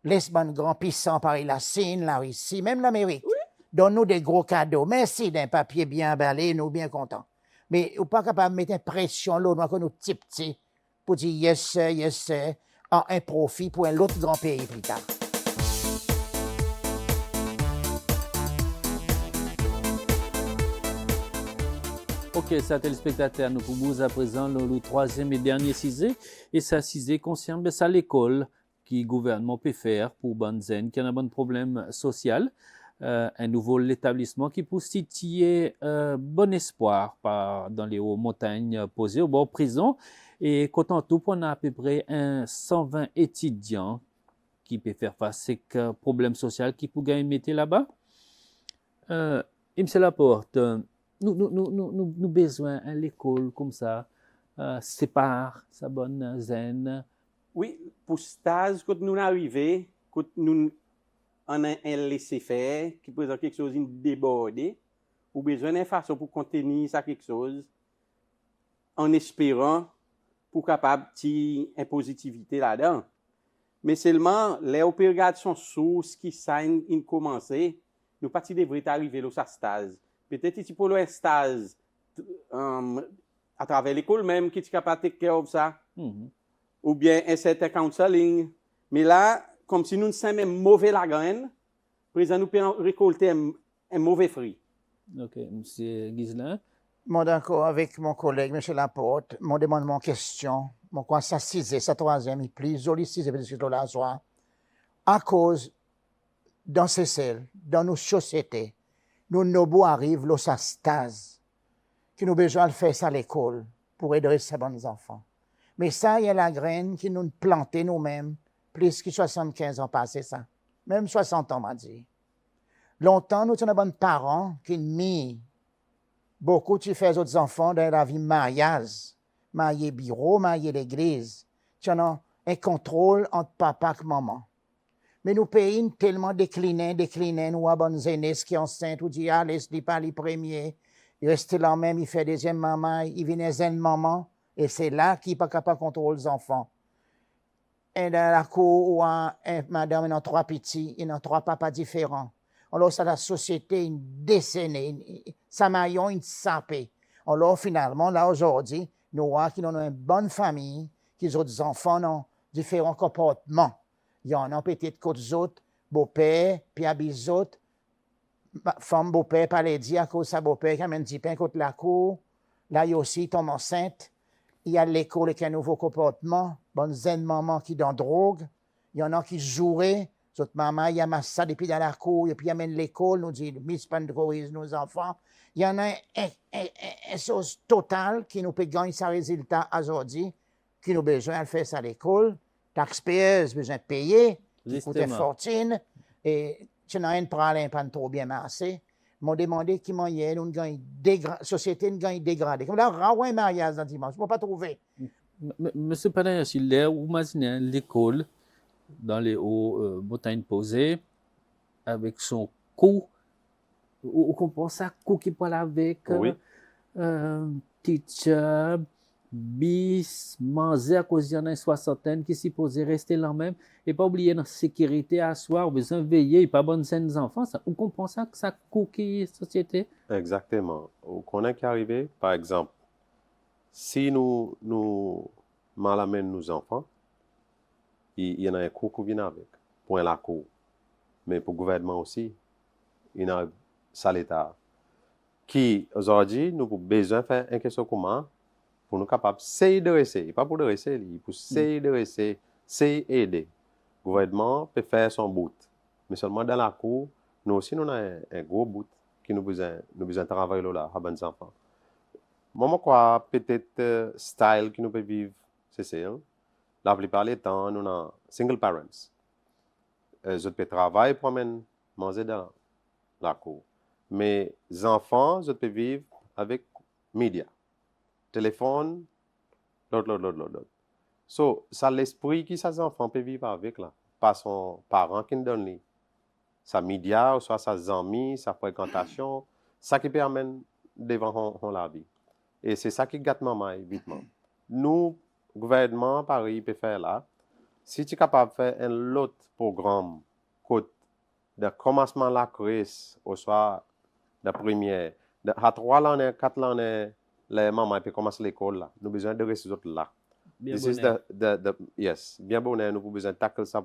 laissent un grand puissant, pareil, la Chine, la Russie, même l'Amérique. Oui. Donne-nous des gros cadeaux. Merci d'un papier bien emballé, nous bien contents. Mais on n'est pas capable de mettre une pression là, nous, nous petits, pour dire yes, sir, en un profit pour un autre grand pays plus tard. Ok, ça téléspectateurs, nous pouvons à présent le troisième et dernier sujet. Et ça sujet concerne ça l'école qui le gouvernement peut faire pour Banzen, qui a un bon problème social. Un nouveau établissement qui peut situer bon espoir dans les hauts montagnes posées au bord de prison. Et quand tout, on a à peu près 120 étudiants qui peuvent faire face à ce problème social qui peut gagner métier là-bas. Et M. Laporte, nous besoin à l'école comme ça, sépare sa bonne zen. Oui, pour stage, quand nous arrivons, quand nous on a un laisser-faire qui présente quelque chose de débordé, ou besoin d'une façon pour contenir ça quelque chose, en espérant pour capable de une positivité là-dedans. Mais seulement, les opérations sources qui ont commencé, nous pas devrions arriver à ce stage. Peut-être que pour le stage à travers l'école même qui est capable de take care de ça. Ou bien un certain counseling. Mais là, comme si nous sommes même mauvais la graine, présent nous pouvons récolter un mauvais fruit. OK, M. Ghislain. Moi, d'accord avec mon collègue, M. Laporte, je demande mon question. Moi, quoi, ça 6e, ça 3e, il plus joli 6e, parce que là, soir. À cause, dans ces selles, dans nos sociétés, nous nobles arrivent, là, ça stase, qui nous besoin de faire ça à l'école pour aider ces bons enfants. Mais ça, il y a la graine qui nous plantée nous-mêmes, plus que 75 ans passés, ça. Même 60 ans, m'a dit. Longtemps, nous avons des parents qui mis beaucoup de faire autres enfants dans la vie mariage, marier bureau, marier l'église. Tu as un contrôle entre papa et maman. Mais nous pays tellement déclinés, nous avons bonnes aînés qui sont enceintes, ou dit, ah, laisse-les pas les premiers. Il reste là même, il fait deuxième maman, il vient deuxième maman, et c'est là qu'il n'est pas capable de contrôler les enfants. Et dans la cour, où madame, il a 3 petits, il a 3 papas différents. Alors, ça, la société, une décennie, ça m'a une sapée. Alors, finalement, là, aujourd'hui, nous voyons qu'ils ont une bonne famille, qu'ils ont des enfants ont différents comportements. Il y en a peut-être qu'aux autres, beau-père, puis à des autres, femme beau-père, pas les dire à cause de sa beau-père, qui amène 10 pains contre la cour. Là, il y a aussi, tombe enceinte. Il y a l'école avec un nouveau comportement. Bonne zen maman qui dans drogue. Il y en a qui joueraient. Notre maman, il y a ça depuis dans la cour, et puis il amène l'école, nous dit, Miss Pandroise, nos enfants. Il y en a une chose totale qui nous peut gagner sa résultat aujourd'hui, qui nous besoin de faire ça à l'école. Taxpayers, besoin de payer, qui coûte une fortune. Et tu n'as rien de pas trop bien massé. Ils m'ont demandé qui m'en y est, nous gagne société nous gagne dégradée. Comme là, rawa un mariage dans dimanche, je ne pas trouver. Monsieur Panayachille, vous imaginez l'école dans les hauts montagnes posées, avec son cou, ou qu'on pense à cou qui parle avec teacher, bis, manger à cause il y en a une soixantaine qui s'y posait rester là même, et pas oublier la sécurité à soir, besoin veiller, pas bonne scène des enfants, ça, ou qu'on pense à ça cou qui est société. Exactement. Ou qu'on a qui arrivé, par exemple, si nous mal amène nos enfants, il y en a un cours qui vient avec, pour la cour. Mais pour le gouvernement aussi, il y a ça l'État. Qui, aujourd'hui, nous avons besoin de faire une question comment pour nous capables de dresser. Pas pour dresser, pour dresser, c'est aider. Le gouvernement peut faire son bout. Mais seulement dans la cour, nous aussi, nous avons un gros bout qui nous besoin de travailler là, à bonnes enfants. Moi, je crois peut-être style qui nous peut vivre, c'est ça. La plupart du temps, nous avons single parents. Ils peuvent travailler pour manger dans la cour. Mais les enfants, ils peuvent vivre avec médias, téléphone, l'autre. So, ça l'esprit qui ces enfants peuvent vivre avec là. Pas son parent qui nous donne sa média, ou soit ses amis, sa fréquentation, ça qui peut amener devant la vie. Et c'est ça qui gâte maman, évidemment. Nous, gouvernement, Paris, peut faire là. Si tu es capable de faire un autre programme, de commencement de la crise, ou soit de première, à 3 ans, 4 ans, les mamans peuvent commencer l'école là. Nous avons besoin de ces autres là. Bien This is yes, bien bonnet, nous avons besoin de tackle ce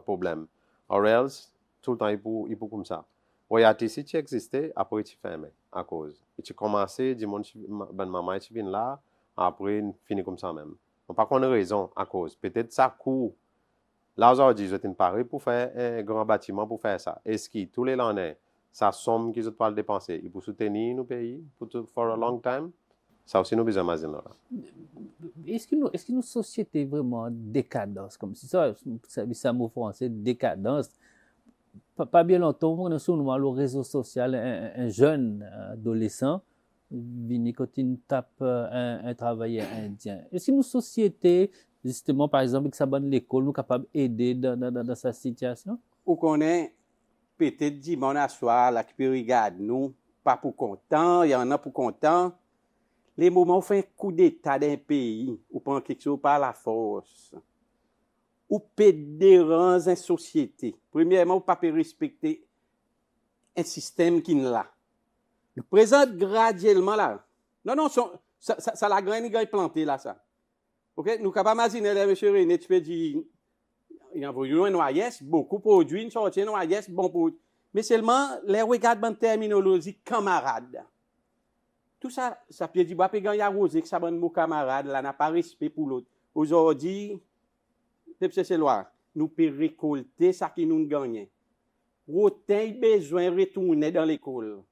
problème. Or else, tout le temps, il peut comme ça. Royauté, si tu existais, après tu fermes à cause. Et tu commences, dimanche, ben maman, tu viens là, après, fini comme ça même. On pas qu'on a raison à cause. Peut-être ça coûte. Là, aujourd'hui, je suis Paris pour faire un grand bâtiment pour faire ça. Est-ce que tous les années, ça somme qu'ils ont pas dépenser, il faut soutenir nos pays for a long time? Ça aussi, nous besoin de là. Est-ce que nos sociétés vraiment décadence, comme si ça mot français, décadence, pas bien longtemps, on a sur le réseau social, un jeune adolescent, vini quand il tape un travailleur indien. Est-ce que nos sociétés, justement, par exemple, avec sa bonne l'école, nous capables d'aider dans sa situation? Ou qu'on est peut-être dimanche à soir, là, qui peut regarder nous, pas pour content, il y en a pour content. Les moments où on fait un coup d'État d'un pays, ou prend quelque chose par la force, ou peut déranger une société. Premièrement, ou pas peut respecter un système qui n'est là. Nous présente graduellement là. Non, ça la graine, il est planté là, ça. OK? Nous capables d'imaginer, M. René, tu peux dire, il y a une noyesse, beaucoup de produits, une sortie de noyesse, bon produit. Mais seulement, les regards de terminologie camarade. Tout ça, ça peut dire, il y a rosé que ça bon mot camarade, là, n'a pas respect pour l'autre. Aujourd'hui, c'est loi. Nous pouvons récolter ça qui nous gagne. Rotin besoin de retourner dans l'école.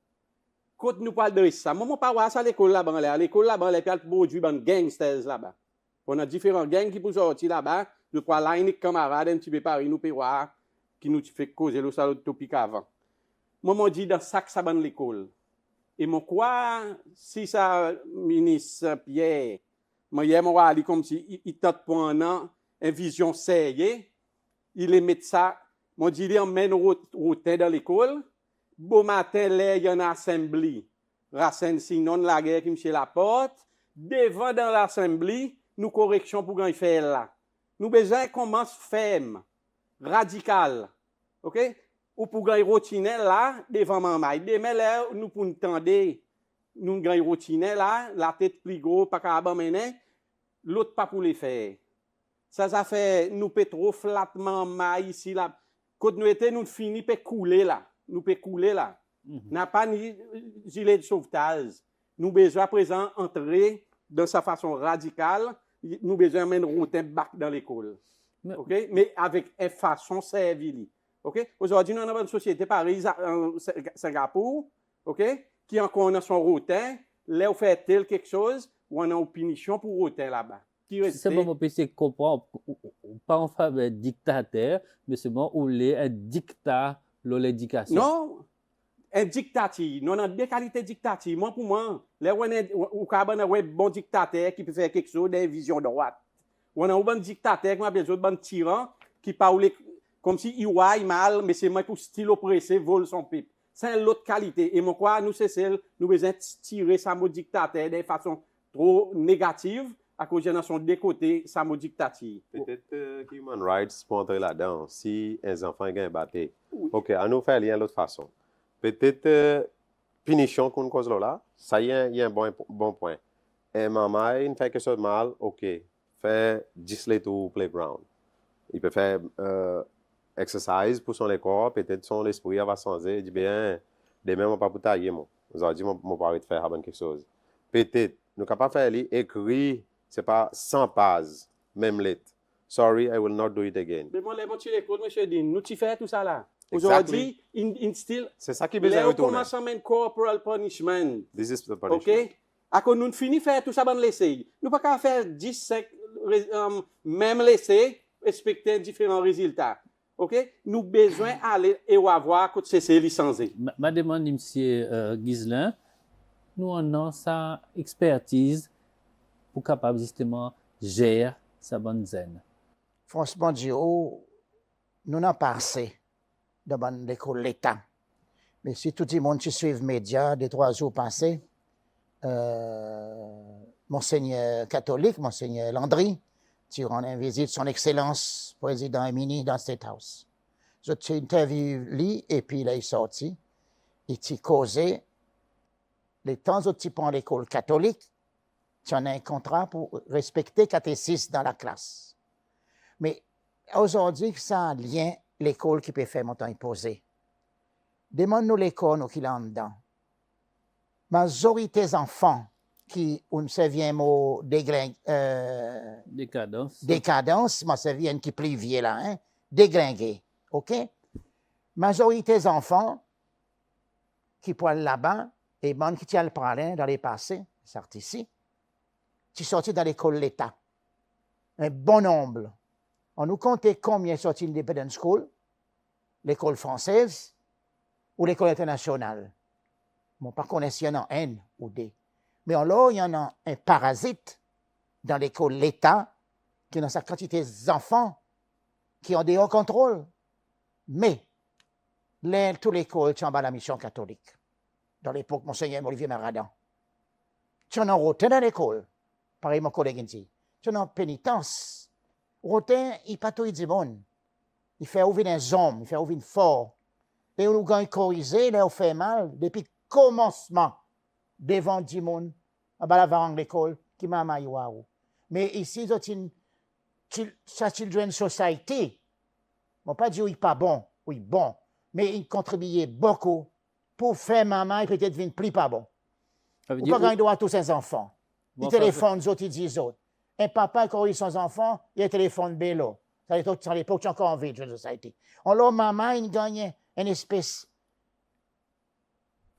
Quand nous parlons de ça, moi, je ne parle pas à l'école là-bas. L'école là-bas, il y a des produits de gangsters là-bas. On a différents gangs qui peuvent sortir là-bas. Nous pouvons aller avec camarades, un petit peu Paris, nous pouvons voir qui nous fait causer le salon topique avant. Moi, je dis dans ça que ça va dans l'école. Et moi, quoi, si ça, ministre Pierre, moi, je vais comme si il tente pour un an, une vision sérieuse, il est met ça, moi, je dis, il emmène rotin dans l'école. Bon matin, là, il y a une assemblée. Racine sinon la guerre qui me chez la porte. Devant dans l'assemblée, nous correction pour qu'on fait là. Nous besoin commence ferme, radical. OK? Ou pour qu'on routine là, devant maman. Demain, là, nous pour nous tendre, nous gagnons routine là, la tête plus gros, pas qu'à abandonner, l'autre pas pour les faire. Ça fait, nous peut trop flattement maïs ici là. Quand nous étions, nous finissons par couler là. Nous pouvons couler là. N'a pas ni gilet de sauvetage. Nous besoin à présent entrer de sa façon radicale. Nous besoin de mettre route back dans l'école. OK? Mais avec une façon servile. OK? Aujourd'hui, nous avons une société Paris, Singapour, OK? Qui encore dans son rotin, là, on fait tel quelque chose, ou on a une punition pour rotin là-bas. C'est bon, on peut se comprendre, pas en faveur de dictateur, mais c'est bon, où il y a un dictat l'éducation. Non, un dictateur. Nous avons deux qualités dictateurs. Moi, pour moi, là, on a un bon dictateur qui peut faire quelque chose d'une vision droite. On a un bon dictateur qui a besoin d'un tyran qui parle comme si il voit mal, mais c'est moi pour style oppressé, vole son peuple. C'est l'autre qualité. Et moi, quoi, nous, c'est celle, nous besoin de tirer ça mot dictateur d'une façon trop négative. À cause de son décoté, ça mot dictature. Peut-être Human Rights pour entrer là-dedans, si un enfant est battu. OK, à nous faire lien de l'autre façon. Peut-être punition qu'on cause là, ça y est, il y a un bon point. Et maman, il fait quelque chose de mal, OK, fait 10 litres au playground. Il peut faire exercice pour son corps, peut-être son esprit va changer, il dit bien, demain, je ne vais pas pour tailler, moi. Aujourd'hui, je ne vais pas faire quelque chose. Peut-être, nous ne pouvons pas faire écrire. C'est pas 100 pages, même lettre. Sorry, I will not do it again. Mais moi, les mots de l'école, monsieur Dean, nous tu fais tout ça là. Aujourd'hui, c'est ça qui est besoin de retourner. Commence à mettre corporal punishment. This is the punishment. OK? À cause nous finissons faire tout ça, bon laisser. Nous ne pouvons pas faire 10 même laisser, respecter différents résultats. OK? Nous avons besoin d'aller et voir que c'est licencié. Ma demande, M. Ghislain, nous avons sa expertise pour capable justement gérer sa bonne zen. Franchement, nous n'avons pas assez dans l'école l'État. Mais si tout le monde qui suit les médias, 2-3 jours passés, Monseigneur catholique, Monseigneur Landry, qui rend une visite son Excellence, président Emini dans State House. J'ai interviewé lui et puis il est sorti. Il a causé les temps où tu prends l'école catholique, tu en as un contrat pour respecter catéchisme dans la classe. Mais aujourd'hui, ça a un lien, l'école qui peut faire mon temps imposé. Demande-nous l'école qui est là-dedans. Majorité des enfants qui ont servi un mot décadence, moi servi un qui plus vieux là, hein? Déglingué, OK? Majorité des enfants qui poilent là-bas, et monde qui tient le parler dans les passés, sortent ici, qui sortent dans l'école de l'État. Un bon nombre. On nous comptait combien sortent l'Independent School, l'école française ou l'école internationale. Bon, par contre, s'il y en a un ou deux. Mais alors, il y en a un parasite dans l'école de l'État qui a sa quantité d'enfants qui ont des hauts contrôles. Mais, toute l'école, tu en bas la mission catholique. Dans l'époque, Monseigneur Olivier Maradan. Tu en as roté dans l'école. Pareil, mon collègue dit. Tu en as pénitence. Rotin, il patouille du monde. Il fait ouvrir un homme, il fait ouvrir fort. Et on nous a corrigé, là, on fait mal, depuis le commencement, devant du monde, en bas la varang l'école, qui m'a maillé. Mais ici, sa children society, on pas dire oui pas bon, oui bon, mais il contribuait beaucoup pour faire maman et peut-être venir plus pas bon. Ou pas gagner droit à tous ses enfants. Il téléphone, les autres, ils disent autres. Un papa qui a son enfant, il téléphone bélo. À l'époque, tu as encore en vie de society. Alors, maman, il gagne une espèce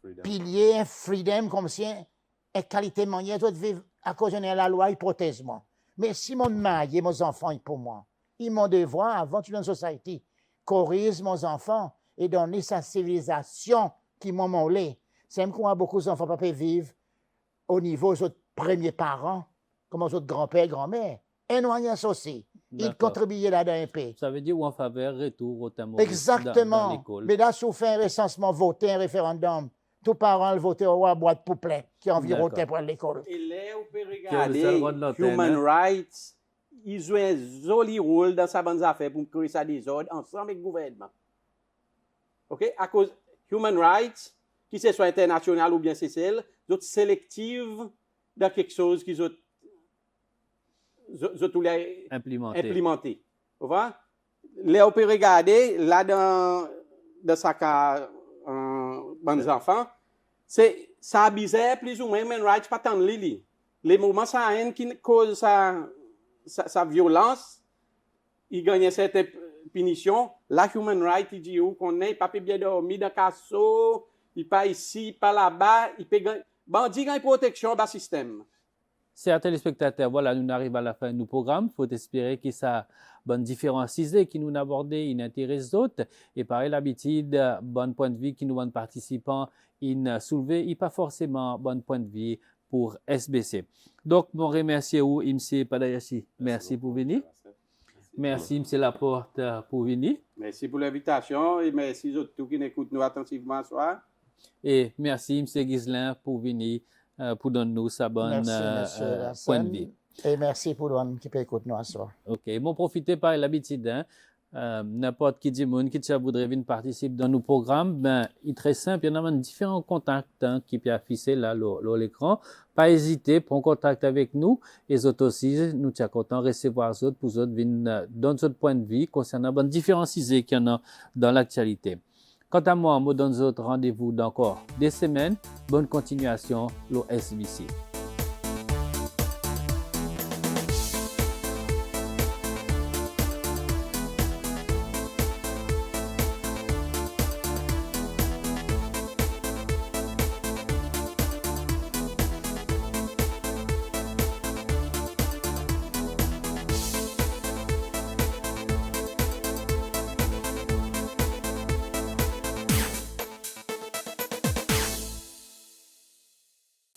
de pilier, un freedom, comme si une qualité de manière de vivre à cause de la loi, il protège moi. Mais si mon mari et mes enfants, pour moi, ils m'ont devoir, avant tu dans une société, corriger mes enfants et donner sa civilisation qui m'ont molé. C'est même qu'on beaucoup d'enfants ne peuvent pas vivre au niveau des premiers parents, comme aux autres grands-pères, grand-mères. Et nous, aussi. Ils contribuaient là-dedans un peu. Ça veut dire ou en faveur retour au thème exactement. Dans l'école. Mais là, si on fait un recensement, voter un référendum, tous les parents votent au roi boîte pouplet qui a environ pour l'école. Et là, on peut regarder Human Rights. Ils jouent un joli rôle dans sa bonne affaire pour créer ça désordre ensemble avec le gouvernement. OK? À cause Human Rights, qui ce soit international ou bien c'est celle, d'autres sélectives dans quelque chose qu'ils ont implémenté. Vous voyez? Là, on peut regarder, là, dans sa cas, bons enfants, ça abusait plus ou moins Human Rights, pas tant Lily. Les moments ça haine qui cause sa violence, il gagne cette punition. La Human Rights, il dit qu'on n'est pas bien dormi dans le casseau, il pas ici, pas là-bas, il peut gagner. Bandit gagne protection dans le système. Chers téléspectateurs, voilà, nous arrivons à la fin du programme. Il faut espérer que ça bonne différencier qui nous abordé, il intéresse d'autres. Et pareil, l'habitude, bon point de vue qui nous ont participants, il soulevé, il pas forcément bon point de vue pour SBC. Donc, mon remercie à vous, M. Padayashi. Merci pour venir. Merci, M. Laporte, pour venir. Merci pour l'invitation et merci à tous qui nous écoutent nous attentivement ce soir. Et merci, M. Ghislain, pour venir. Pour donner sa bonne point de vue. Et merci pour nous qui peut écouter nous à soi. OK. Bon, profitez par l'habitude. N'importe qui dit monde qui voudrait venir participer dans nos programmes, ben, il est très simple. Il y en a différents contacts qui peuvent afficher là, l'écran. Pas hésiter, prendre contact avec nous. Et les autres aussi, nous sommes contents de recevoir les autres pour les autres venir donner notre point de vue concernant les différents sujets qu'il y en a dans l'actualité. Quant à moi, je vous donne d'autres rendez-vous d'encore des semaines. Bonne continuation, le SBC.